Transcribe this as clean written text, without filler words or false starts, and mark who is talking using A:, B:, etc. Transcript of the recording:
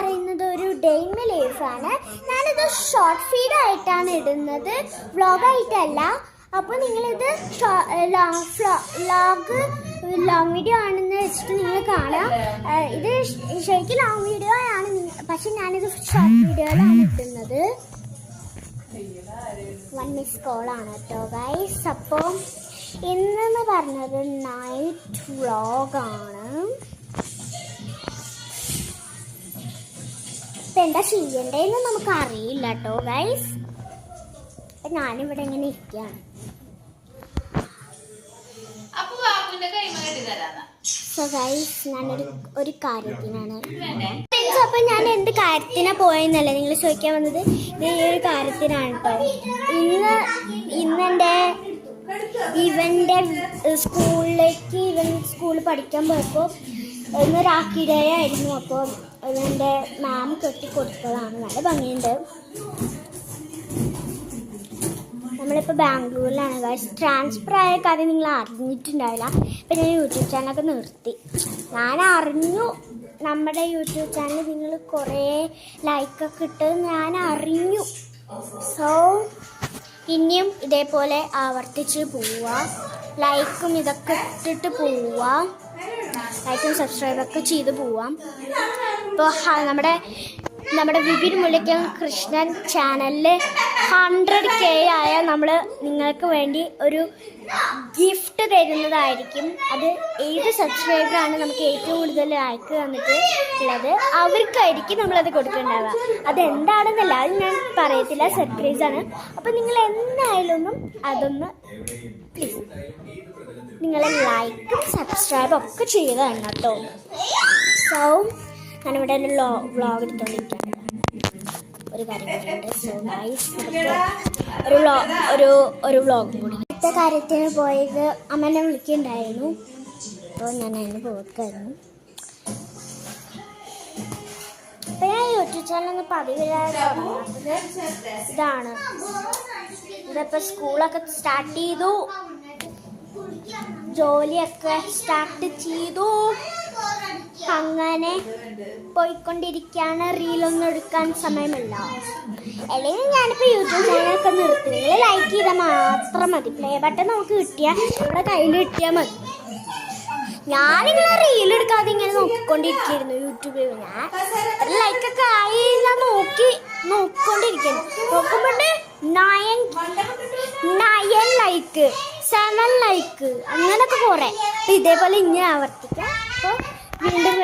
A: പറയുന്നത് ഒരു day in my ലൈഫാണ്. ഞാനിത് ഷോർട്ട് ഫീഡ് ആയിട്ടാണ് ഇടുന്നത്, വ്ളോഗായിട്ടല്ല. അപ്പോൾ നിങ്ങളിത് ലോങ് വീഡിയോ ആണെന്ന് വെച്ചിട്ട് നിങ്ങൾ കാണാം. ഇത് ശരിക്കും ലോങ് വീഡിയോ ആണ്, പക്ഷെ ഞാനിത് ഷോർട്ട് വീഡിയോയിലാണ് ഇടുന്നത്. 1 മിസ് കോളാണ് കേട്ടോ ഗൈസ്. അപ്പോൾ ഇന്നെന്ന് പറഞ്ഞത് നൈറ്റ് വ്ളോഗാണ്. ഇപ്പം എന്താ ചെയ്യണ്ടേന്ന് നമുക്ക് അറിയില്ല കേട്ടോ ഗൈസ്. അപ്പം ഞാനിവിടെ ഇങ്ങനെ ഇരിക്കുകയാണ്. സോ ഗൈസ്, ഞാനൊരു കാര്യത്തിനാണ്. അപ്പം ഞാൻ എന്ത് കാര്യത്തിനാണ് പോയെന്നല്ലേ നിങ്ങൾ ചോദിക്കാൻ വന്നത്. ഇത് ഈ ഒരു കാര്യത്തിനാണ് കേട്ടോ. ഇന്നെൻ്റെ ഇവൻ്റെ സ്കൂളിൽ പഠിക്കാൻ പോയപ്പോൾ ഇന്ന് രാഖി ഡേ ആയിരുന്നു. അപ്പോൾ ഇവൻ്റെ മാം കെട്ടി കൊടുത്തതാണ്. നല്ല ഭംഗിയുണ്ട്. നമ്മളിപ്പോൾ ബാംഗ്ലൂരിലാണ് ഗൈസ്. ട്രാൻസ്ഫർ ആയ കാര്യം നിങ്ങൾ അറിഞ്ഞിട്ടുണ്ടാവില്ല. ഇപ്പം ഞാൻ യൂട്യൂബ് ചാനലൊക്കെ നിർത്തി. ഞാൻ അറിഞ്ഞു നമ്മുടെ യൂട്യൂബ് ചാനൽ നിങ്ങൾ കുറേ ലൈക്കൊക്കെ ഇട്ടത് ഞാൻ അറിഞ്ഞു. സോ ഇനിയും ഇതേപോലെ ആവർത്തിച്ച് പോവുക, ലൈക്കും ഇതൊക്കെ ഇട്ടിട്ട് പോവുക, ലൈക്കും സബ്സ്ക്രൈബൊക്കെ ചെയ്ത് പോവാം. ഇപ്പോൾ നമ്മുടെ വിപിൻ മുല്ലയ്ക്കൽ കൃഷ്ണൻ ചാനലിൽ 100K ആയാൽ നമ്മൾ നിങ്ങൾക്ക് വേണ്ടി ഒരു ഗിഫ്റ്റ് തരുന്നതായിരിക്കും. അത് ഏത് സബ്സ്ക്രൈബറാണ് നമുക്ക് ഏറ്റവും കൂടുതൽ ലൈക്ക് തന്നിട്ട് ഉള്ളത് അവർക്കായിരിക്കും നമ്മളത് കൊടുക്കേണ്ടാവുക. അതെന്താണെന്നല്ല, അത് ഞാൻ പറയത്തില്ല, സർപ്രൈസാണ്. അപ്പം നിങ്ങൾ എന്തായാലും അതൊന്ന് പ്ലീസ് നിങ്ങൾ ലൈക്കും സബ്സ്ക്രൈബും ഒക്കെ ചെയ്തതാണ് കേട്ടോ. സോ ഞാനിവിടെ വ്ളോഗ് എടുത്തോണ്ടിരിക്കുകയാണ്. ഒരു കാര്യം പറയുന്നുണ്ട്. സോ ഗൈസ്, ഒരു വ്ളോഗും കൂടി. അടുത്ത കാര്യത്തിന് പോയത് അമ്മനെ വിളിക്കുന്നുണ്ടായിരുന്നു. അപ്പോൾ ഞാൻ അതിന് പോക്കായിരുന്നു. അപ്പം ഞാൻ യൂട്യൂബ് ചാനലൊന്ന് പതിവില്ലാതെ തുടങ്ങുന്നത് ഇതാണ്. ഇതിപ്പോൾ സ്കൂളൊക്കെ സ്റ്റാർട്ട് ചെയ്തു, ജോലിയൊക്കെ സ്റ്റാർട്ട് ചെയ്തു, അങ്ങനെ പോയിക്കൊണ്ടിരിക്കുകയാണ്. റീലൊന്നും എടുക്കാൻ സമയമില്ല. അല്ലെങ്കിൽ ഞാനിപ്പോൾ യൂട്യൂബ് ചാനലൊക്കെ നിർത്തി. നിങ്ങൾ ലൈക്ക് ചെയ്താൽ മാത്രം മതി. പ്ലേ ബട്ടൺ നമുക്ക് കിട്ടിയാൽ നമ്മുടെ കയ്യിൽ കിട്ടിയാൽ മതി. ഞാനിങ്ങനെ റീലെടുക്കാതെ ഇങ്ങനെ നോക്കിക്കൊണ്ടിരിക്കുകയായിരുന്നു യൂട്യൂബിൽ. ഞാൻ ലൈക്കൊക്കെ ആയി ഞാൻ നോക്കിക്കൊണ്ടിരിക്കുന്നു. നോക്കുമ്പോണ്ട് 9 ലൈക്ക്, 7 ലൈക്ക്, അങ്ങനൊക്കെ കുറേ. അപ്പം ഇതേപോലെ ഇങ്ങനെ ആവർത്തിക്കാം. അപ്പോൾ വീണ്ടും